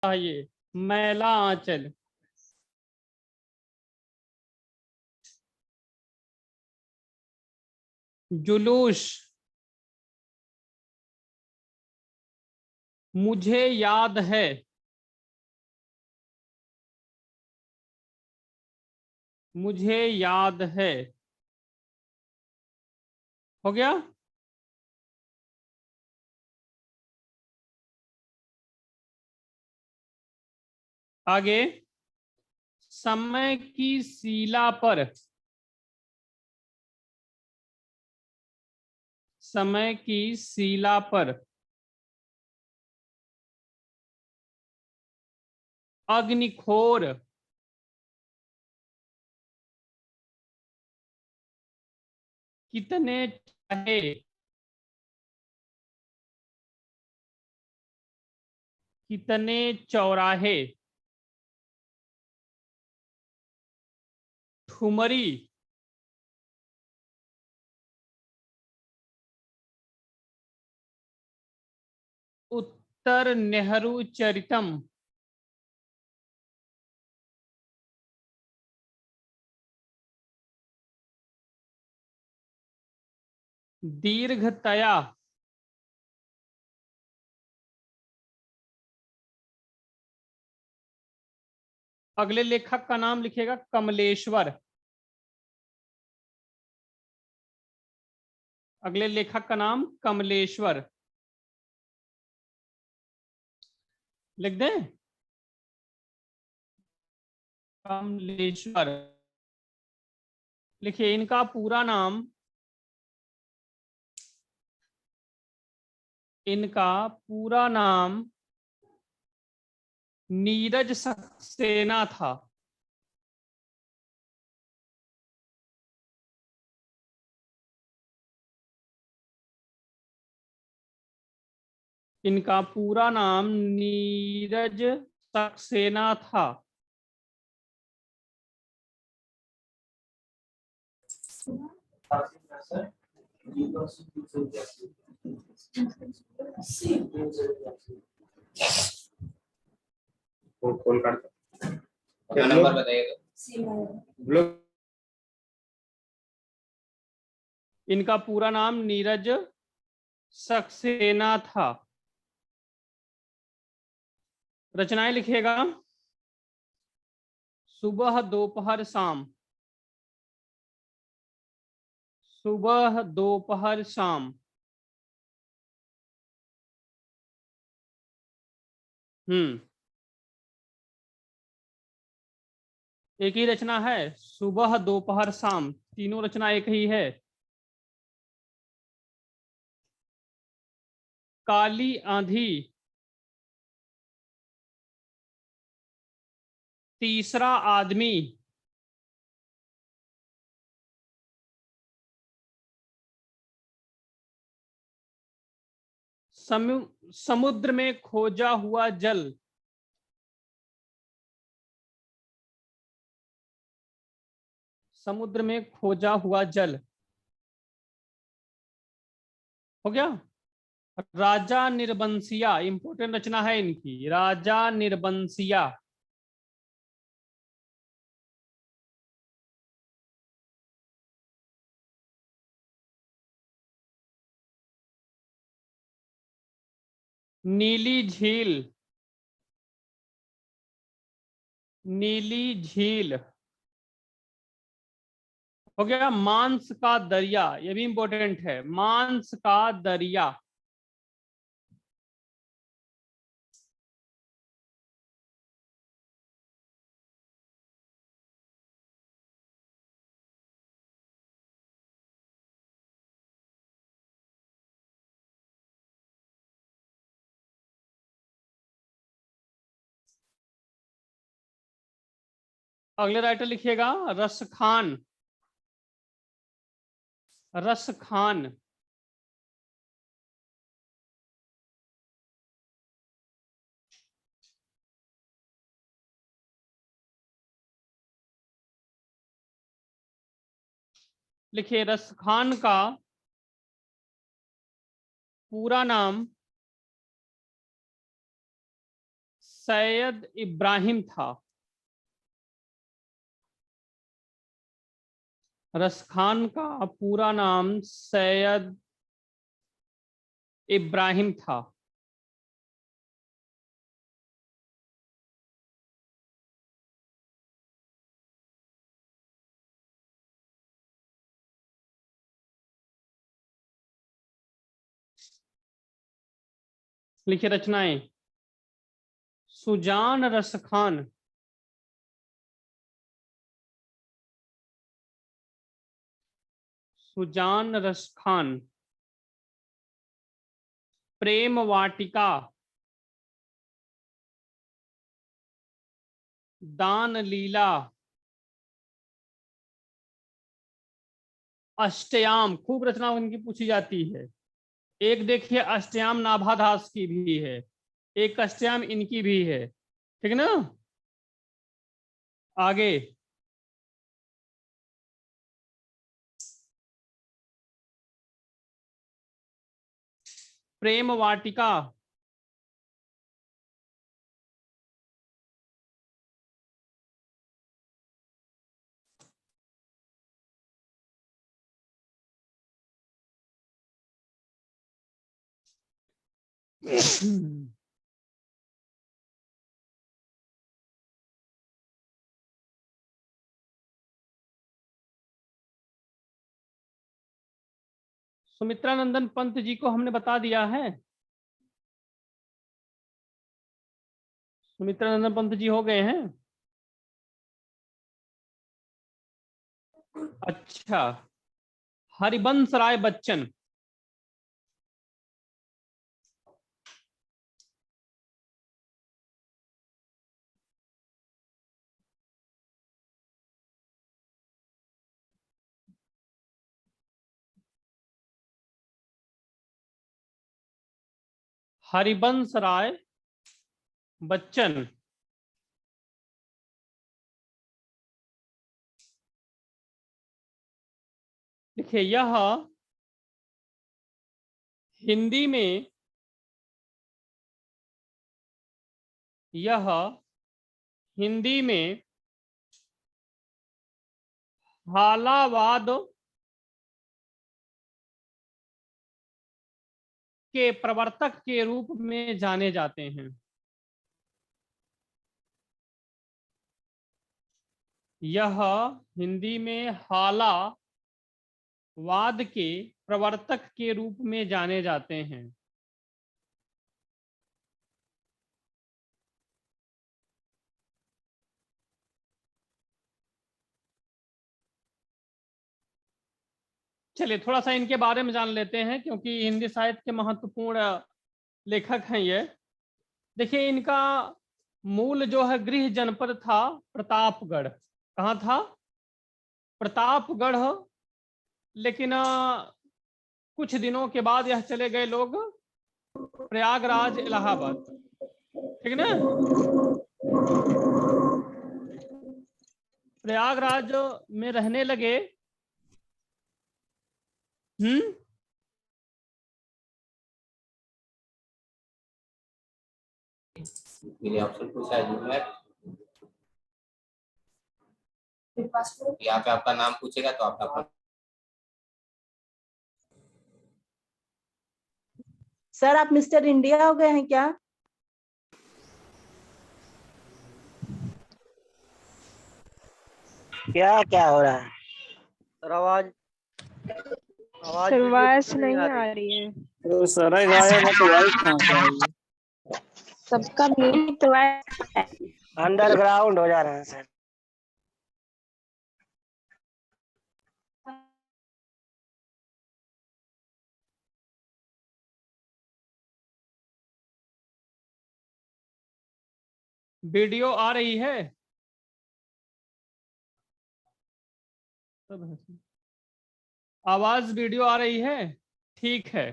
चाहिए, मैला आंचल। जुलूस, मुझे याद है। मुझे याद है। हो गया। आगे, समय की शिला पर। समय की शिला पर अग्निखोर। कितने चाहे। कितने चौराहे। ठुमरी। उत्तर नेहरू चरितम। दीर्घतया। अगले लेखक का नाम लिखेगा कमलेश्वर। अगले लेखक का नाम कमलेश्वर। लिख दें। कमलेश्वर। लिखिए, इनका पूरा नाम। इनका पूरा नाम नीरज सक्सेना था। इनका पूरा नाम नीरज सक्सेना था। कॉल करता क्या नंबर बताइएगा। इनका पूरा नाम नीरज सक्सेना था। रचनाएं लिखिएगा। सुबह दोपहर शाम। सुबह दोपहर शाम। एक ही रचना है, सुबह दोपहर शाम, तीनों रचना एक ही है। काली आंधी। तीसरा आदमी। समुद्र में खोजा हुआ जल। समुद्र में खोजा हुआ जल। हो गया। राजा निर्बंसिया, इंपोर्टेंट रचना है इनकी, राजा निर्बंसिया। नीली झील। नीली झील। हो गया। मांस का दरिया, ये भी इंपॉर्टेंट है, मांस का दरिया। अगले राइटर लिखिएगा रस खान। रस खान। लिखिए, रस खान का पूरा नाम सैयद इब्राहिम था। रसखान का पूरा नाम सैयद इब्राहिम था। लिखिए रचनाएं। सुजान रसखान, सुजान रसखान। प्रेम वाटिका, दान लीला, अष्टयाम। खूब रचना उनकी पूछी जाती है। एक देखिए अष्टयाम नाभादास की भी है, एक अष्टयाम इनकी भी है, ठीक ना। आगे प्रेम वाटिका, सुमित्रा नंदन पंत जी को हमने बता दिया है। सुमित्रा नंदन पंत जी हो गए हैं। अच्छा, हरिवंश राय बच्चन, हरिवंश राय बच्चन। देखिए यह हिंदी में, यह हिंदी में हालावाद के प्रवर्तक के रूप में जाने जाते हैं। यह हिंदी में हालावाद के प्रवर्तक के रूप में जाने जाते हैं। चलिए थोड़ा सा इनके बारे में जान लेते हैं, क्योंकि हिंदी साहित्य के महत्वपूर्ण लेखक हैं ये। देखिए इनका मूल जो है गृह जनपद था प्रतापगढ़। कहाँ था? प्रतापगढ़। लेकिन कुछ दिनों के बाद यह चले गए लोग प्रयागराज इलाहाबाद, ठीक ना। प्रयागराज में रहने लगे। ऑप्शन पूछा है, यहाँ पे आपका नाम पूछेगा तो आपका। सर आप मिस्टर इंडिया हो गए हैं क्या? क्या क्या हो रहा है? सर आवाज आवाज नहीं आ रही है। तो सर गायब है तो वाइस कहाँ से आएगी? सबका म्यूट है। अंडरग्राउंड हो जा रहे हैं सर। वीडियो आ रही है? आवाज वीडियो आ रही है? ठीक है।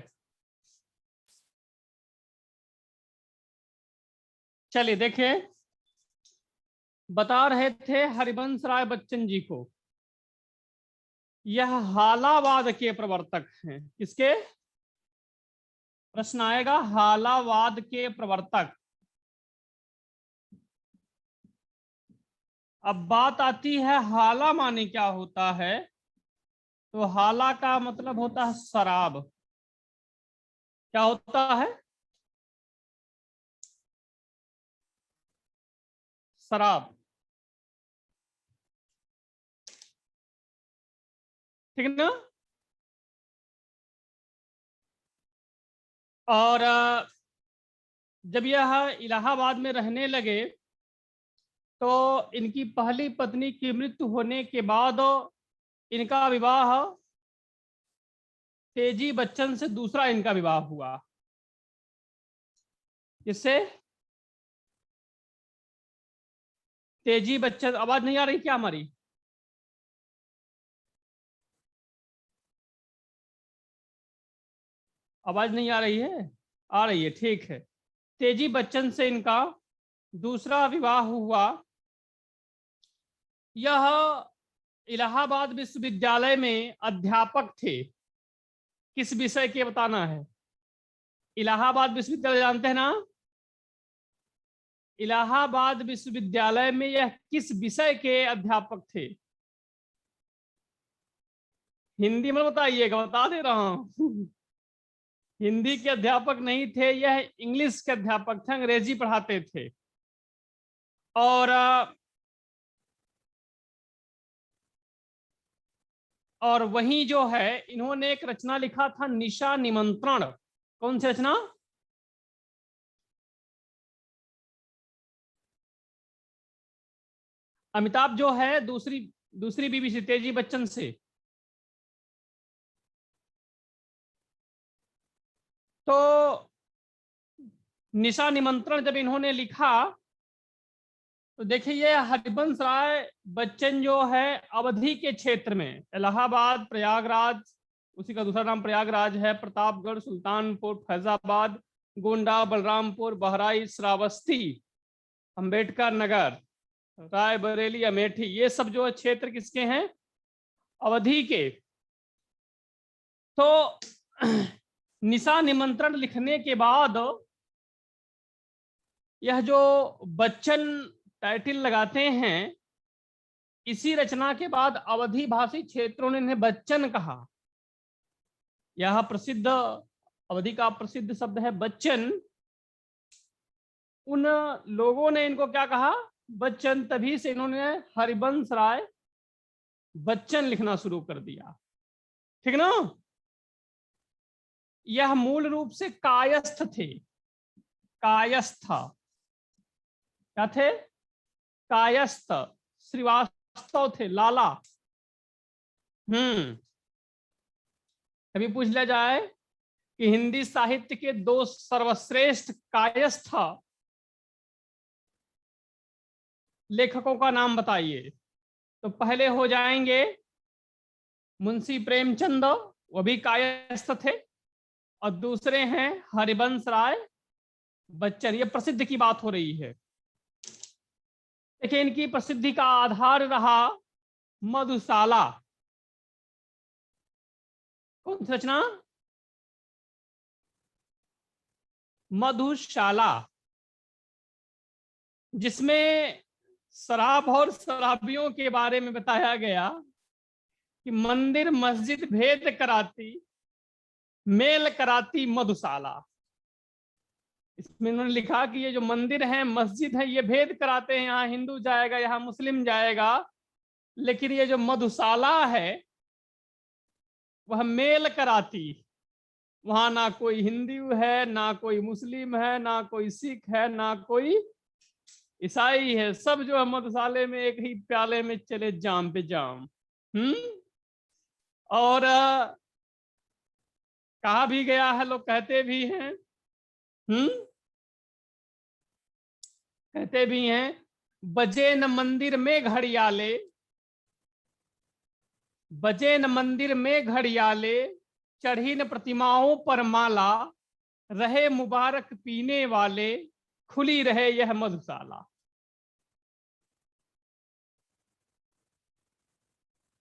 चलिए देखिए, बता रहे थे हरिवंश राय बच्चन जी को, यह हालावाद के प्रवर्तक हैं। किसके? प्रश्न आएगा, हालावाद के प्रवर्तक। अब बात आती है हाला माने क्या होता है। तो हाला का मतलब होता है शराब। क्या होता है? शराब। ठीक ना। और जब यह इलाहाबाद में रहने लगे तो इनकी पहली पत्नी की मृत्यु होने के बाद इनका विवाह तेजी बच्चन से दूसरा इनका विवाह हुआ। किससे? तेजी बच्चन। आवाज नहीं आ रही क्या हमारी? आवाज नहीं आ रही है? आ रही है, ठीक है। तेजी बच्चन से इनका दूसरा विवाह हुआ। यह इलाहाबाद विश्वविद्यालय में अध्यापक थे। किस विषय के बताना है? इलाहाबाद विश्वविद्यालय जानते हैं ना? इलाहाबाद विश्वविद्यालय में यह किस विषय के अध्यापक थे? हिंदी में बताइएगा, बता दे रहा हूं। हिंदी के अध्यापक नहीं थे, यह इंग्लिश के अध्यापक थे, अंग्रेजी पढ़ाते थे। और वहीं जो है इन्होंने एक रचना लिखा था, निशा निमंत्रण। कौन सी रचना? अमिताभ जो है दूसरी बीवी से, तेजी बच्चन से। तो निशा निमंत्रण जब इन्होंने लिखा तो देखिए ये हरिवंश राय बच्चन जो है अवधी के क्षेत्र में, इलाहाबाद, प्रयागराज, उसी का दूसरा नाम प्रयागराज है, प्रतापगढ़, सुल्तानपुर, फैजाबाद, गोंडा, बलरामपुर, बहराइच, श्रावस्ती, अंबेडकर नगर, रायबरेली, अमेठी, ये सब जो क्षेत्र किसके हैं? अवधी के। तो निशा निमंत्रण लिखने के बाद यह जो बच्चन टाइटल लगाते हैं, इसी रचना के बाद अवधी भाषी क्षेत्रों ने इन्हें बच्चन कहा। यह प्रसिद्ध अवधी का प्रसिद्ध शब्द है बच्चन। उन लोगों ने इनको क्या कहा? बच्चन। तभी से इन्होंने हरिवंश राय बच्चन लिखना शुरू कर दिया। ठीक ना। यह मूल रूप से कायस्थ थे। कायस्थ क्या थे? कायस्थ श्रीवास्तव थे, लाला। कभी पूछ लिया जाए कि हिंदी साहित्य के दो सर्वश्रेष्ठ कायस्थ लेखकों का नाम बताइए, तो पहले हो जाएंगे मुंशी प्रेमचंद, वो भी कायस्थ थे, और दूसरे हैं हरिवंश राय बच्चन। ये प्रसिद्ध की बात हो रही है। देखिए इनकी प्रसिद्धि का आधार रहा मधुशाला। कौन सी रचना? मधुशाला, जिसमें शराब और शराबियों के बारे में बताया गया कि मंदिर मस्जिद भेद कराती, मेल कराती मधुशाला। इसमें उन्होंने लिखा कि ये जो मंदिर है, मस्जिद है, ये भेद कराते हैं, यहाँ हिंदू जाएगा, यहाँ मुस्लिम जाएगा, लेकिन ये जो मधुशाला है वह मेल कराती। वहां ना कोई हिंदू है, ना कोई मुस्लिम है, ना कोई सिख है, ना कोई ईसाई है, सब जो है मधुशाले में एक ही प्याले में चले जाम पे जाम। और कहा भी गया है, लोग कहते भी हैं, कहते भी हैं, बजे न मंदिर में घड़ियाले, बजे न मंदिर में घड़ियाले, चढ़ी न प्रतिमाओं पर माला, रहे मुबारक पीने वाले, खुली रहे यह मधुशाला।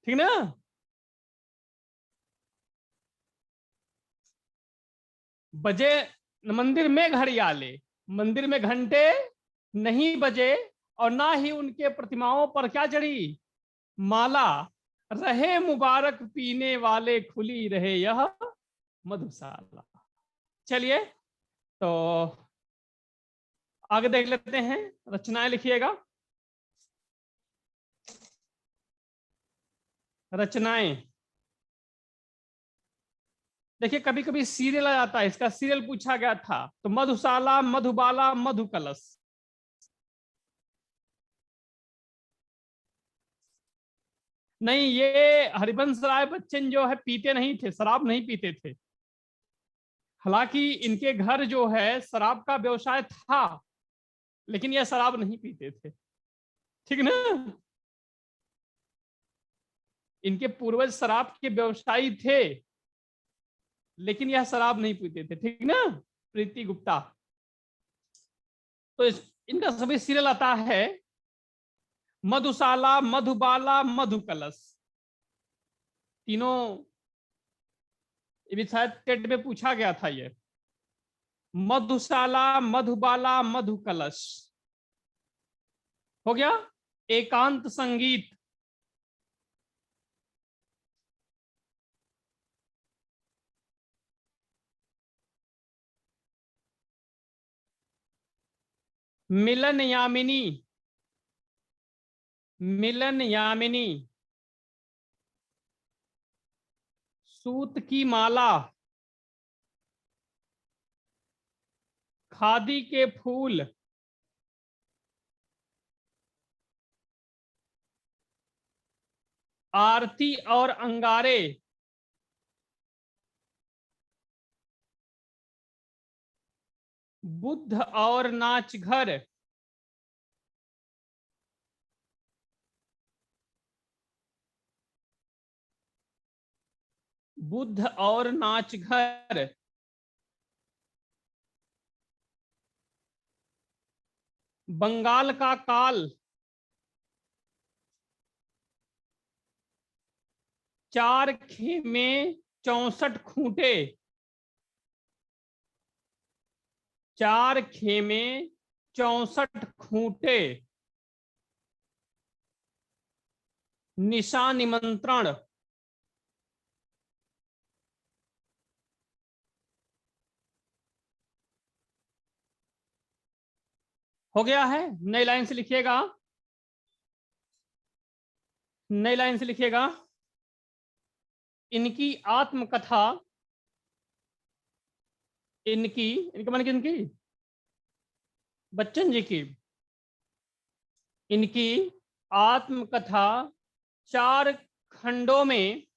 ठीक ना। बजे मंदिर में घड़ियाले, मंदिर में घंटे नहीं बजे, और ना ही उनके प्रतिमाओं पर क्या चढ़ी, माला। रहे मुबारक पीने वाले, खुली रहे यह मधुशाला। चलिए तो आगे देख लेते हैं, रचनाएं लिखिएगा। रचनाएं देखिए, कभी कभी सीरियल आ जाता है, इसका सीरियल पूछा गया था, तो मधुशाला, मधुबाला, मधुकलश। नहीं, ये हरिवंश राय बच्चन जो है पीते नहीं थे, शराब नहीं पीते थे। हालांकि इनके घर जो है शराब का व्यवसाय था, लेकिन यह शराब नहीं पीते थे, ठीक ना। इनके पूर्वज शराब के व्यवसायी थे, लेकिन यह शराब नहीं पीते थे, ठीक ना। प्रीति गुप्ता। तो इनका सभी सीरियल आता है, मधुशाला, मधुबाला, मधुकलश। तीनों ये भी शायद टेट में पूछा गया था। ये मधुशाला, मधुबाला, मधुकलश हो गया। एकांत संगीत, मिलन यामिनी, मिलन यामिनी। सूत की माला, खादी के फूल, आरती और अंगारे, बुद्ध और नाच घर, बुद्ध और नाच घर, बंगाल का काल, चार खेमे 64 खूंटे, चार खेमे 64 खूंटे, निशा निमंत्रण। हो गया है। नई लाइन से लिखिएगा, नई लाइन से लिखिएगा। इनकी आत्मकथा, इनकी, इनका माने इनकी, बच्चन जी की, इनकी आत्मकथा 4 खंडों में,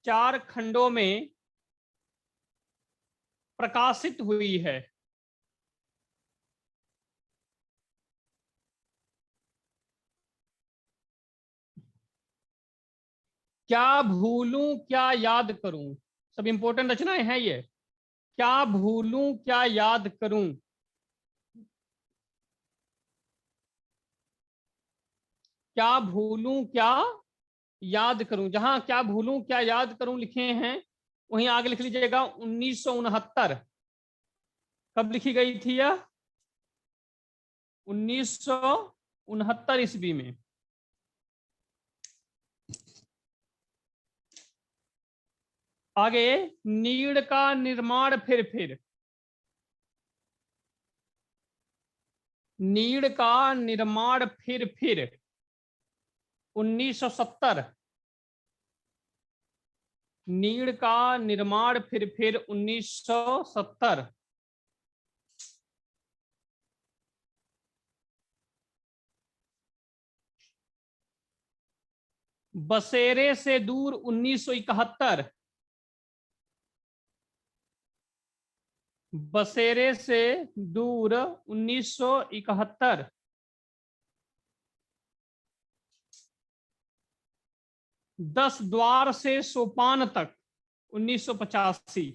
4 खंडों में प्रकाशित हुई है। क्या भूलूं क्या याद करूं, सब इंपॉर्टेंट रचनाएं हैं ये। क्या भूलूं क्या याद करूं, क्या भूलूं क्या याद करूं। जहां क्या भूलूं क्या याद करूं लिखे हैं, वहीं आगे लिख लीजिएगा 1969। कब लिखी गई थी यह, 1969 ईस्वी में। आगे, नीड़ का निर्माण फिर, नीड़ का निर्माण फिर 1970। नीड़ का निर्माण फिर 1970। बसेरे से दूर 1971। बसेरे से दूर 1971। 10 द्वार से सोपान तक 1985।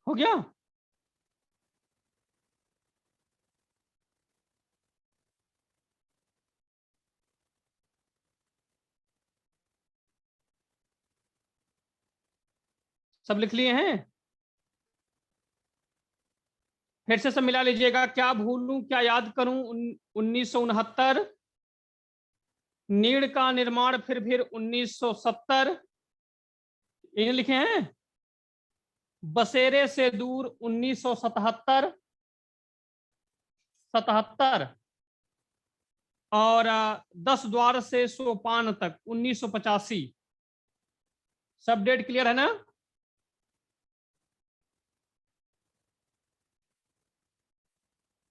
हो गया। सब लिख लिए हैं? फिर से सब मिला लीजिएगा। क्या भूलूं क्या याद करूं, 1969, नीड़ का निर्माण फिर 1970, इन्हें लिखे हैं। बसेरे से दूर 1977, 77, और 10 द्वार से सोपान तक 1985। सब डेट क्लियर है ना?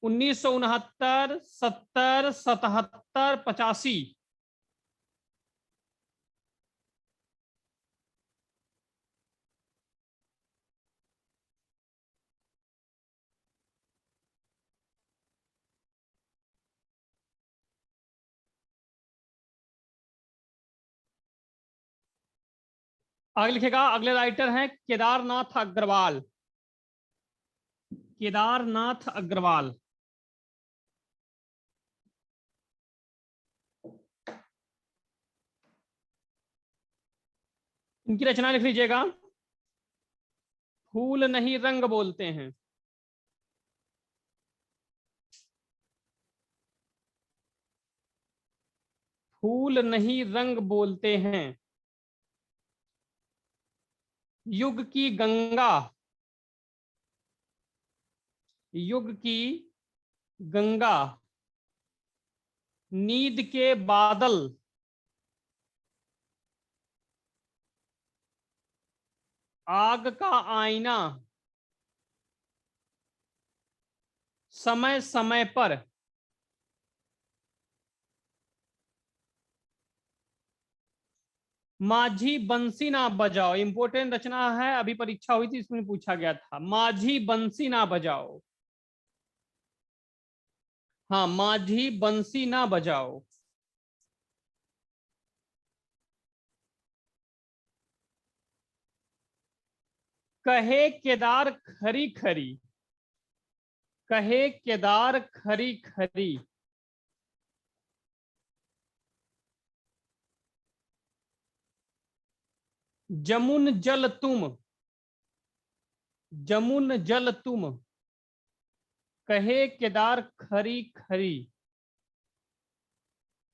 उन्नीस सौ 69, 70, 77, 85। आगे लिखेगा। अगले राइटर हैं केदारनाथ अग्रवाल। केदारनाथ अग्रवाल। इनकी रचना लिख लीजिएगा। फूल नहीं रंग बोलते हैं। फूल नहीं रंग बोलते हैं। युग की गंगा, युग की गंगा, नींद के बादल, आग का आईना, समय समय पर, माझी बंसी ना बजाओ। इंपोर्टेंट रचना है, अभी परीक्षा हुई थी इसमें पूछा गया था। माझी बंसी ना बजाओ। हाँ, माझी बंसी ना बजाओ। कहे केदार खरी खरी, कहे केदार खरी खरी, जमुन जल तुम, जमुन जल तुम, कहे केदार खरी खरी,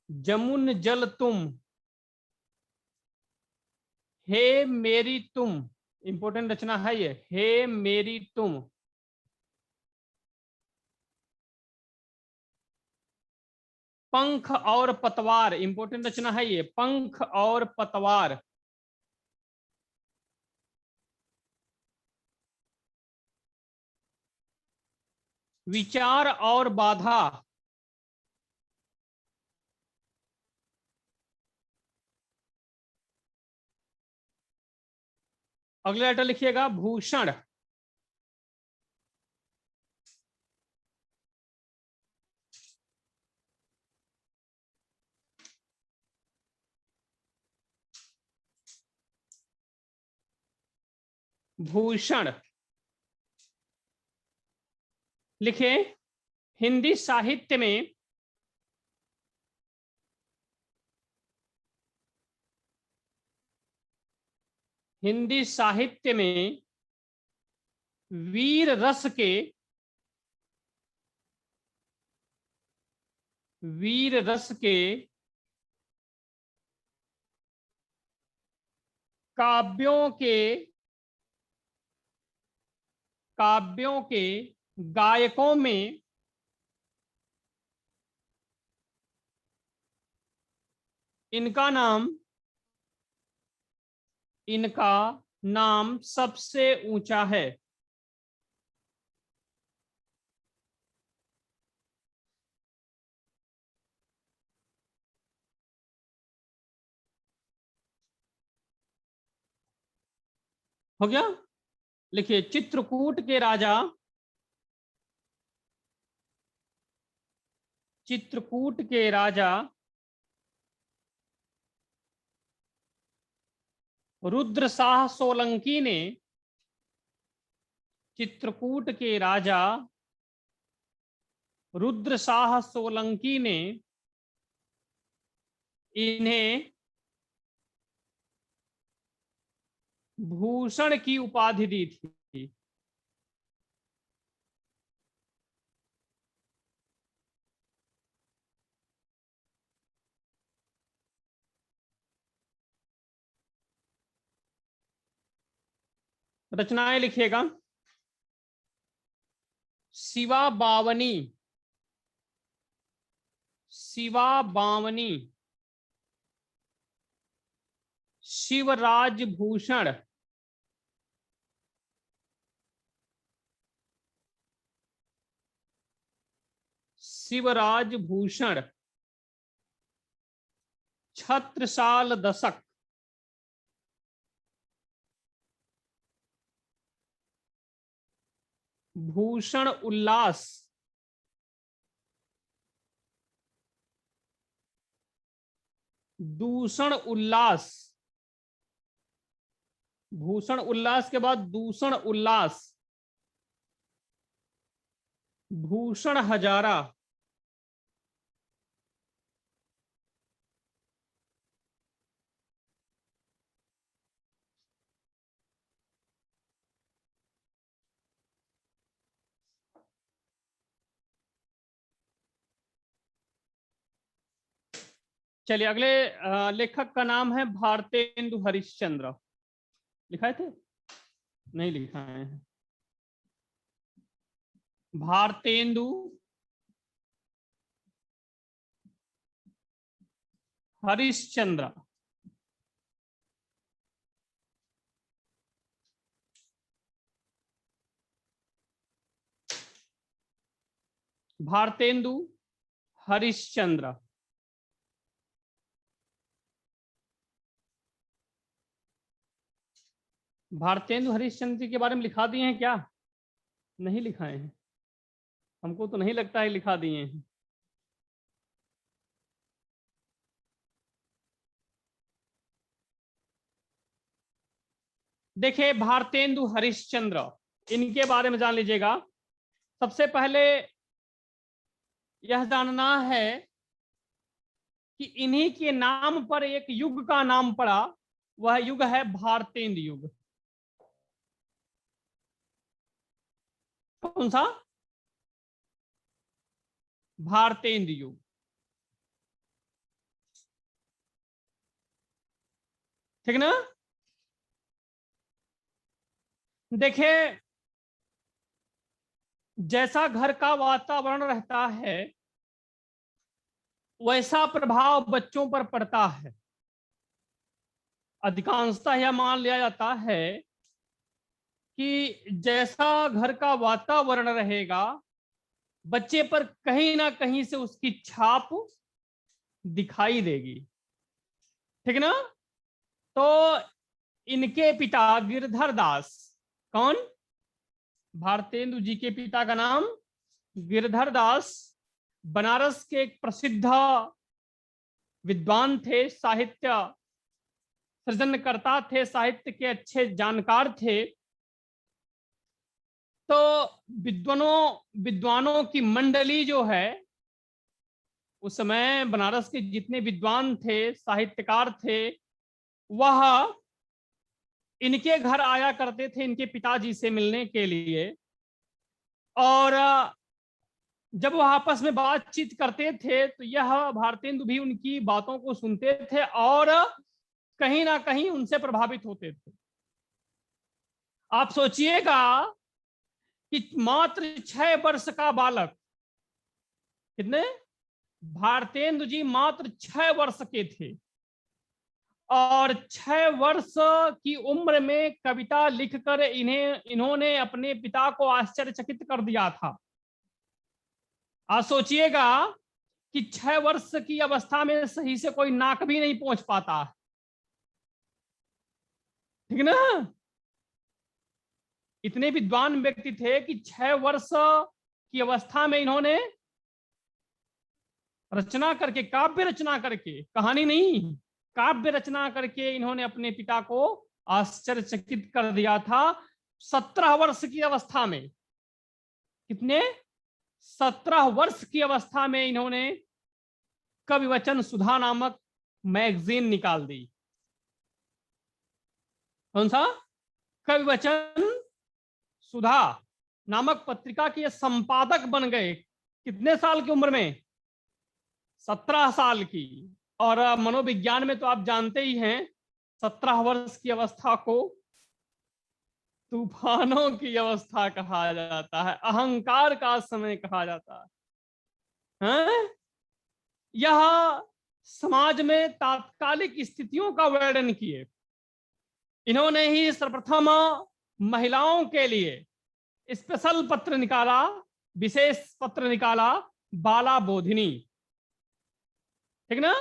जमुन जल तुम, हे मेरी तुम। इंपोर्टेंट रचना है ये, हे मेरी तुम। पंख और पतवार, इंपोर्टेंट रचना है ये, पंख और पतवार। विचार और बाधा, अगला लेटर लिखिएगा भूषण। भूषण लिखे। हिंदी साहित्य में हिंदी साहित्य में वीर रस के, वीर रस के काव्यों के, काव्यों के गायकों में इनका नाम, इनका नाम सबसे ऊंचा है। हो गया। लिखिए चित्रकूट के राजा, चित्रकूट के राजा रुद्र शाह सोलंकी ने, चित्रकूट के राजा रुद्रशाह सोलंकी ने इन्हें भूषण की उपाधि दी थी। रचनाएं लिखिएगा। शिवा बावनी, शिवा बावनी, शिवराज भूषण, शिवराज भूषण, छत्रसाल दशक, भूषण उल्लास, दूषण उल्लास, भूषण उल्लास के बाद दूषण उल्लास, भूषण हजारा, चलिए अगले लेखक का नाम है भारतेंदु हरिश्चंद्र। लिखाए थे? नहीं लिखा है। भारतेंदु हरिश्चंद्र। भारतेंदु हरिश्चंद्र। भारतेंदु हरिश्चंद्र के बारे में लिखा दिए हैं क्या? नहीं लिखाए हैं, हमको तो नहीं लगता है लिखा दिए हैं। देखिए भारतेंदु हरिश्चंद्र, इनके बारे में जान लीजिएगा। सबसे पहले यह जानना है कि इन्हीं के नाम पर एक युग का नाम पड़ा, वह युग है भारतेंदु युग। कौन सा? भारतेंदु युग। ठीक ना? देखिए जैसा घर का वातावरण रहता है वैसा प्रभाव बच्चों पर पड़ता है। अधिकांशतः यह मान लिया जाता है कि जैसा घर का वातावरण रहेगा बच्चे पर कहीं ना कहीं से उसकी छाप दिखाई देगी। ठीक ना? तो इनके पिता गिरधर दास, कौन? भारतेंदु जी के पिता का नाम गिरधर दास, बनारस के एक प्रसिद्ध विद्वान थे, साहित्य सृजनकर्ता थे, साहित्य के अच्छे जानकार थे। तो विद्वानों की मंडली जो है, उस समय बनारस के जितने विद्वान थे, साहित्यकार थे, वह इनके घर आया करते थे इनके पिताजी से मिलने के लिए। और जब वह आपस में बातचीत करते थे तो यह भारतेंदु भी उनकी बातों को सुनते थे और कहीं ना कहीं उनसे प्रभावित होते थे। आप सोचिएगा कि मात्र 6 वर्ष का बालक, कितने? भारतेंदु जी मात्र 6 वर्ष के थे और 6 वर्ष की उम्र में कविता लिखकर इन्होंने अपने पिता को आश्चर्यचकित कर दिया था। आप सोचिएगा कि 6 वर्ष की अवस्था में सही से कोई नाक भी नहीं पहुंच पाता। ठीक ना? इतने विद्वान व्यक्ति थे कि 6 वर्ष की अवस्था में इन्होंने रचना करके, काव्य रचना करके, कहानी नहीं, काव्य रचना करके इन्होंने अपने पिता को आश्चर्यचकित कर दिया था। 17 वर्ष की अवस्था में, कितने, 17 वर्ष की अवस्था में इन्होंने कवि वचन सुधा नामक मैगजीन निकाल दी। कौन सा? कवि वचन सुधा नामक पत्रिका के संपादक बन गए। कितने साल की उम्र में? 17 साल की। और मनोविज्ञान में तो आप जानते ही हैं 17 वर्ष की अवस्था को तूफानों की अवस्था कहा जाता है, अहंकार का समय कहा जाता है। यह समाज में तात्कालिक स्थितियों का वर्णन किए। इन्होंने ही सर्वप्रथम महिलाओं के लिए स्पेशल पत्र निकाला, विशेष पत्र निकाला, बाला बोधिनी, ठीक ना।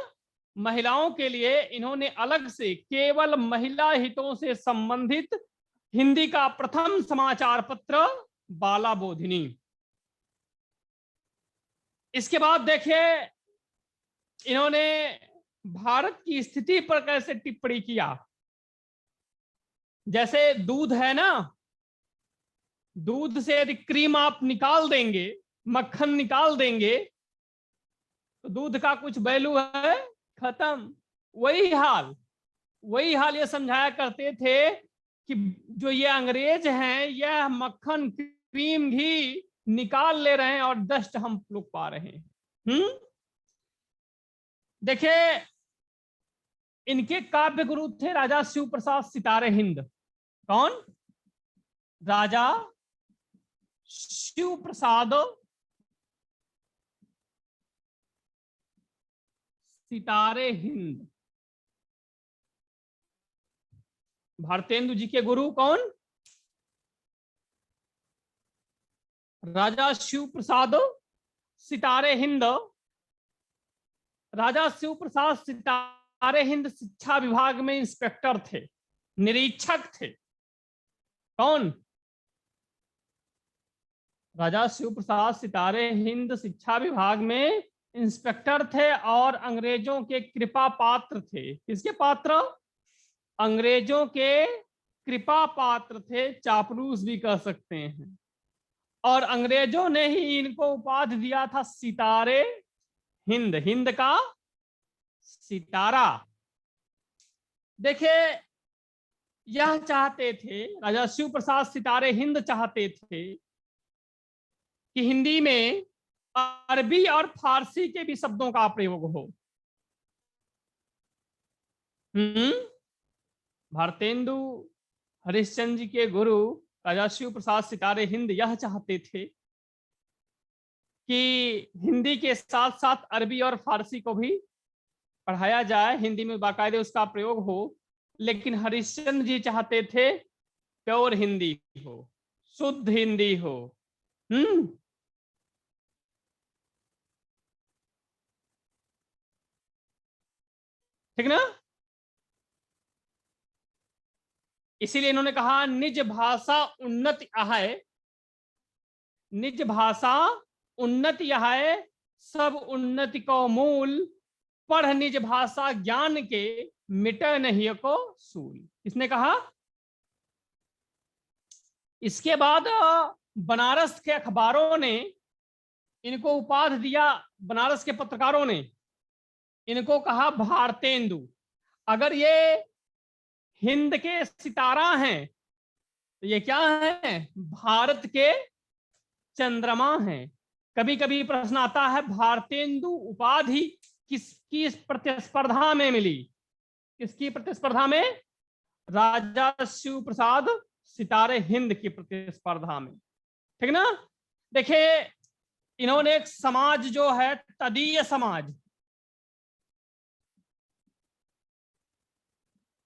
महिलाओं के लिए इन्होंने अलग से केवल महिला हितों से संबंधित हिंदी का प्रथम समाचार पत्र बाला बोधिनी। इसके बाद देखिए इन्होंने भारत की स्थिति पर कैसे टिप्पणी किया। जैसे दूध है ना, दूध से यदि क्रीम आप निकाल देंगे, मक्खन निकाल देंगे, तो दूध का कुछ वैल्यू है, खत्म। वही हाल ये समझाया करते थे कि जो ये अंग्रेज हैं, यह मक्खन क्रीम घी निकाल ले रहे हैं और डस्ट हम लोग पा रहे हैं। देखिए इनके काव्य गुरु थे राजा शिव प्रसाद सितारे हिंद। कौन? राजा शिव प्रसाद सितारे हिंद। भारतेंदु जी के गुरु कौन? राजा शिव प्रसाद सितारे हिंद। राजा शिव प्रसाद सितारे हिंद शिक्षा विभाग में इंस्पेक्टर थे, निरीक्षक थे। कौन? राजा शिव प्रसाद सितारे हिंद शिक्षा विभाग में इंस्पेक्टर थे और अंग्रेजों के कृपा पात्र थे। किसके पात्र? अंग्रेजों के कृपा पात्र थे, चापलूस भी कह सकते हैं। और अंग्रेजों ने ही इनको उपाधि दिया था सितारे हिंद, हिंद का सितारा। देखिए यह चाहते थे, राजा शिव प्रसाद सितारे हिंद चाहते थे कि हिंदी में अरबी और फारसी के भी शब्दों का प्रयोग हो। भारतेंदु हरिश्चंद्र जी के गुरु राजा शिव प्रसाद सितारे हिंद यह चाहते थे कि हिंदी के साथ साथ अरबी और फारसी को भी पढ़ाया जाए, हिंदी में बाकायदे उसका प्रयोग हो। लेकिन हरिश्चंद्र जी चाहते थे प्योर हिंदी हो, शुद्ध हिंदी हो। ठीक ना। इसीलिए इन्होंने कहा निज भाषा उन्नति आहे, निज भाषा उन्नति आहे, सब उन्नति को मूल, पढ़ निज भाषा ज्ञान के, मिटे नहीं को सूल। किसने कहा? इसके बाद बनारस के अखबारों ने इनको उपाधि दिया, बनारस के पत्रकारों ने इनको कहा भारतेंदु। अगर ये हिंद के सितारा हैं तो ये क्या है? भारत के चंद्रमा हैं। कभी कभी प्रश्न आता है भारतेंदु उपाधि किसकी प्रतिस्पर्धा में मिली? किसकी प्रतिस्पर्धा में? राजा शिव प्रसाद सितारे हिंद की प्रतिस्पर्धा में। ठीक ना। देखिए इन्होंने एक समाज जो है तदीय समाज,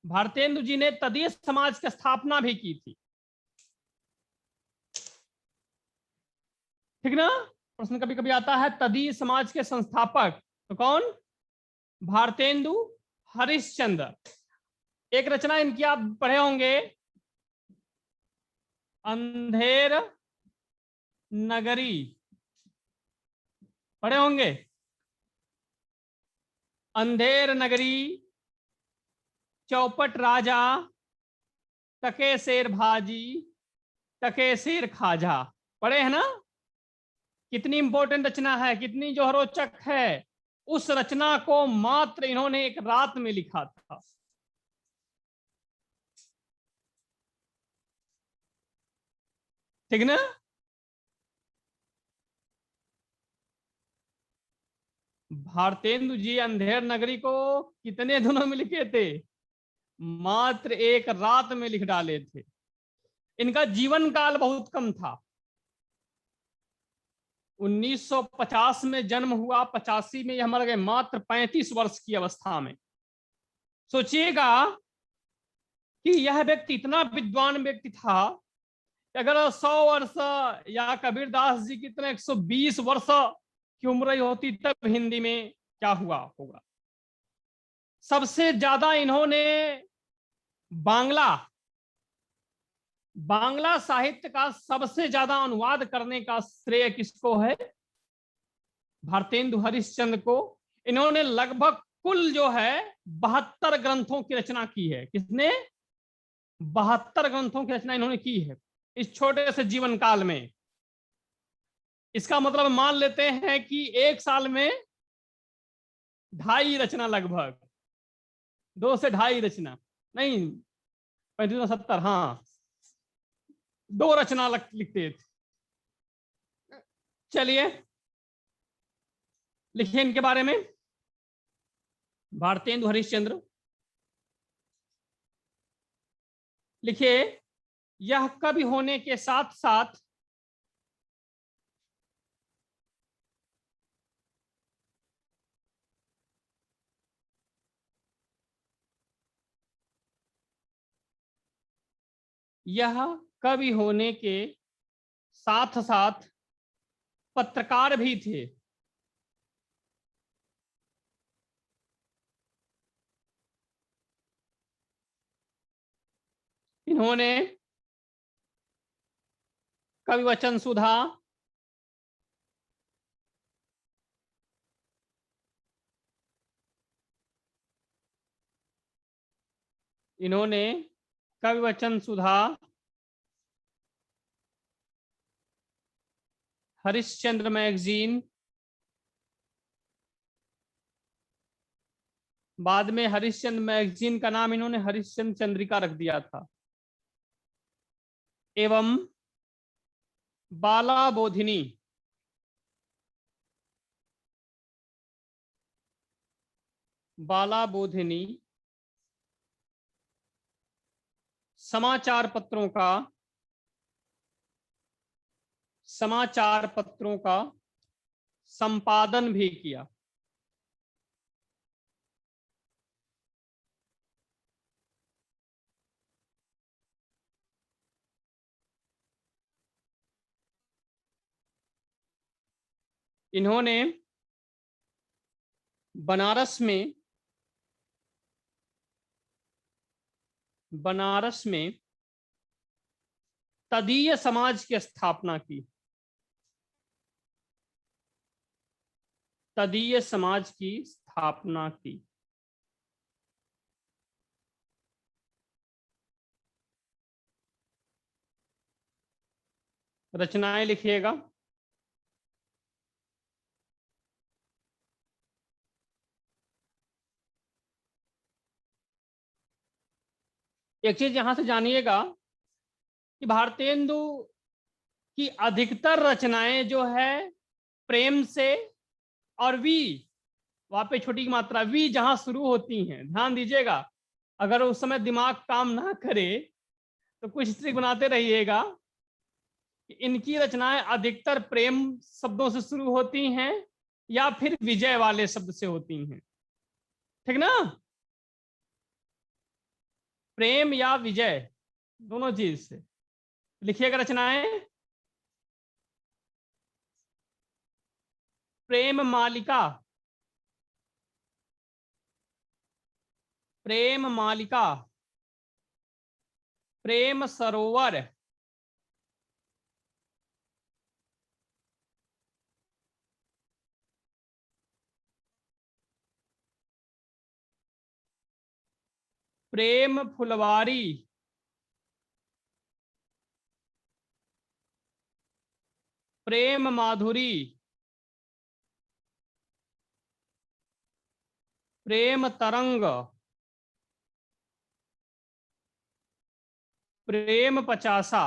भारतेंदु जी ने तदीय समाज की स्थापना भी की थी। ठीक ना। प्रश्न कभी कभी आता है तदीय समाज के संस्थापक तो कौन? भारतेंदु हरिश्चंद्र। एक रचना इनकी आप पढ़े होंगे, अंधेर नगरी, पढ़े होंगे। अंधेर नगरी, चौपट राजा, टके शेर भाजी, टके शेर खाजा, पढ़े है ना? कितनी इंपॉर्टेंट रचना है, कितनी जो रोचक है। उस रचना को मात्र इन्होंने एक रात में लिखा था। ठीक ना? भारतेंदु जी अंधेर नगरी को कितने दिनों में लिखे थे? मात्र एक रात में लिख डाले थे। इनका जीवन काल बहुत कम था। 1950 में जन्म हुआ, 85 में यह मर गए, मात्र 35 वर्ष की अवस्था में। सोचिएगा कि यह व्यक्ति इतना विद्वान व्यक्ति था, अगर 100 वर्ष या कबीरदास जी की तरह 120 वर्ष की उम्र होती तब हिंदी में क्या हुआ होगा। सबसे ज्यादा इन्होंने बांग्ला साहित्य का सबसे ज्यादा अनुवाद करने का श्रेय किसको है? भारतेंदु हरिश्चंद्र को। इन्होंने लगभग कुल जो है 72 ग्रंथों की रचना की है। किसने? 72 ग्रंथों की रचना इन्होंने की है इस छोटे से जीवन काल में। इसका मतलब मान लेते हैं कि एक साल में 2.5 रचना, लगभग 2 से 2.5 रचना, नहीं 35 70, हाँ 2 रचना लिखते थे। चलिए लिखिए इनके बारे में। भारतेंदु हरिश्चंद्र लिखिए, यह कवि होने के साथ साथ यह कवि होने के साथ साथ पत्रकार भी थे। इन्होंने कवि वचन सुधा, इन्होंने कवि वचन सुधा, हरिश्चंद्र मैगजीन, बाद में हरिश्चंद्र मैगजीन का नाम इन्होंने हरिश्चंद्र चंद्रिका रख दिया था, एवं बाला बोधिनी, बाला बोधिनी समाचार पत्रों का संपादन भी किया। इन्होंने बनारस में तदीय समाज की स्थापना की। तदीय समाज की स्थापना की। रचनाएं लिखिएगा। एक चीज यहां से जानिएगा कि भारतेंदु की अधिकतर रचनाएं जो है प्रेम से, और वी, वहां पे छोटी मात्रा वी जहां शुरू होती हैं, ध्यान दीजिएगा। अगर उस समय दिमाग काम ना करे तो कुछ ट्रिक बनाते रहिएगा कि इनकी रचनाएं अधिकतर प्रेम शब्दों से शुरू होती हैं या फिर विजय वाले शब्द से होती हैं। ठीक ना? प्रेम या विजय, दोनों चीज से लिखिएगा रचनाएं। प्रेम मालिका, प्रेम मालिका, प्रेम सरोवर, प्रेम फुलवारी, प्रेम माधुरी, प्रेम तरंग, प्रेम पचासा,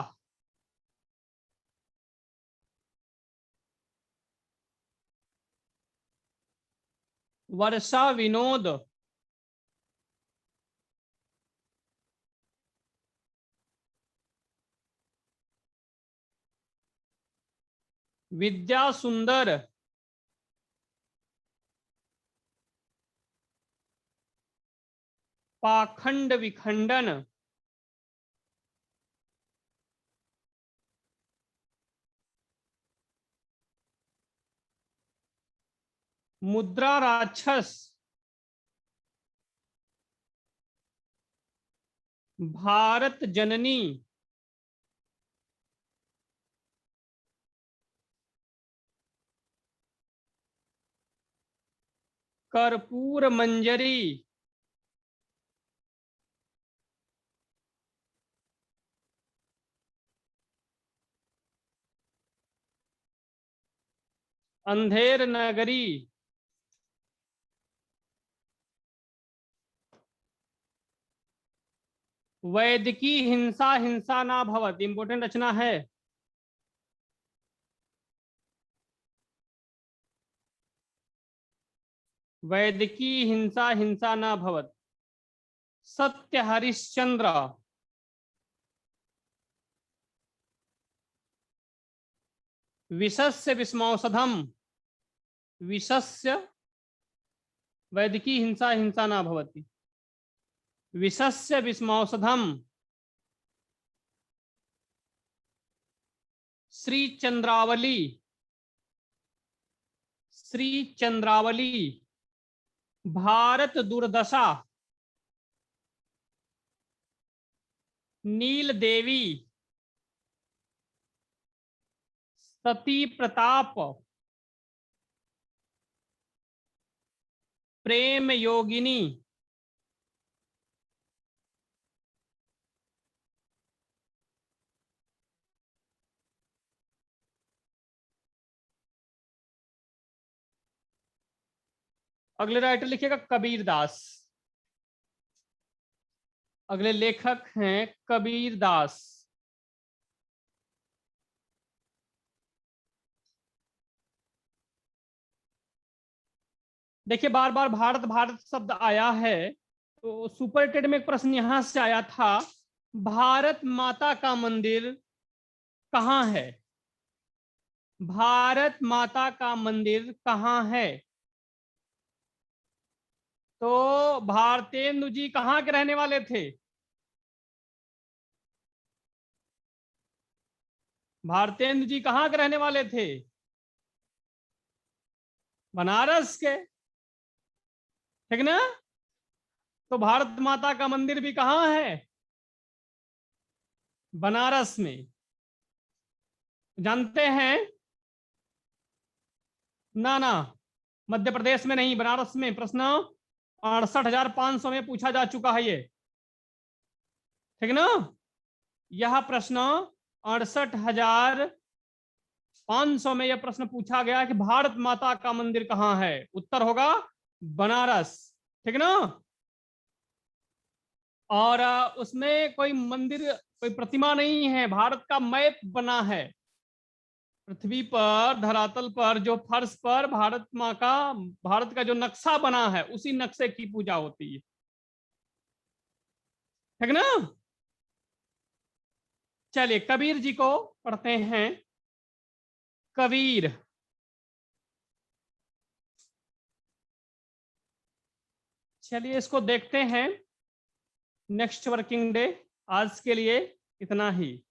वर्षा विनोद, विद्या सुंदर, पाखंड विखंडन, मुद्रा राक्षस, भारत जननी, कर्पूर मंजरी, अंधेर नगरी, वैदिकी हिंसा हिंसा ना भवत, इंपोर्टेंट रचना है। वैदिकी हिंसा हिंसा ना भवत, सत्य हरिश्चंद्र, विषस्य विस्मौषधम, विषस्य, वैदिकी हिंसा हिंसा ना भवति, विषस्य विस्मौषधम, श्री चंद्रावली, श्री चंद्रावली, भारत दुर्दशा, नील देवी, सती प्रताप, प्रेम योगिनी, अगले राइटर लिखिएगा कबीर दास। अगले लेखक हैं कबीर दास। देखिए बार बार भारत भारत शब्द आया है, तो सुपरटेड में एक प्रश्न यहां से आया था, भारत माता का मंदिर कहाँ है? भारत माता का मंदिर कहाँ है? तो भारतेंदु जी कहाँ के रहने वाले थे? भारतेंदु जी कहाँ के रहने वाले थे? बनारस के, ठीक ना? तो भारत माता का मंदिर भी कहाँ है? बनारस में। जानते हैं? ना ना, मध्य प्रदेश में नहीं, बनारस में। प्रश्न 68,500 में पूछा जा चुका है ये, ठीक ना? यह प्रश्न 68,500 में यह प्रश्न पूछा गया कि भारत माता का मंदिर कहाँ है? उत्तर होगा बनारस, ठीक ना? और उसमें कोई मंदिर, कोई प्रतिमा नहीं है, भारत का मैप बना है। पृथ्वी पर, धरातल पर, जो फर्श पर भारत माँ का, भारत का जो नक्शा बना है, उसी नक्शे की पूजा होती है, ठीक ना? चलिए कबीर जी को पढ़ते हैं। कबीर, चलिए इसको देखते हैं। Next working day. आज के लिए इतना ही।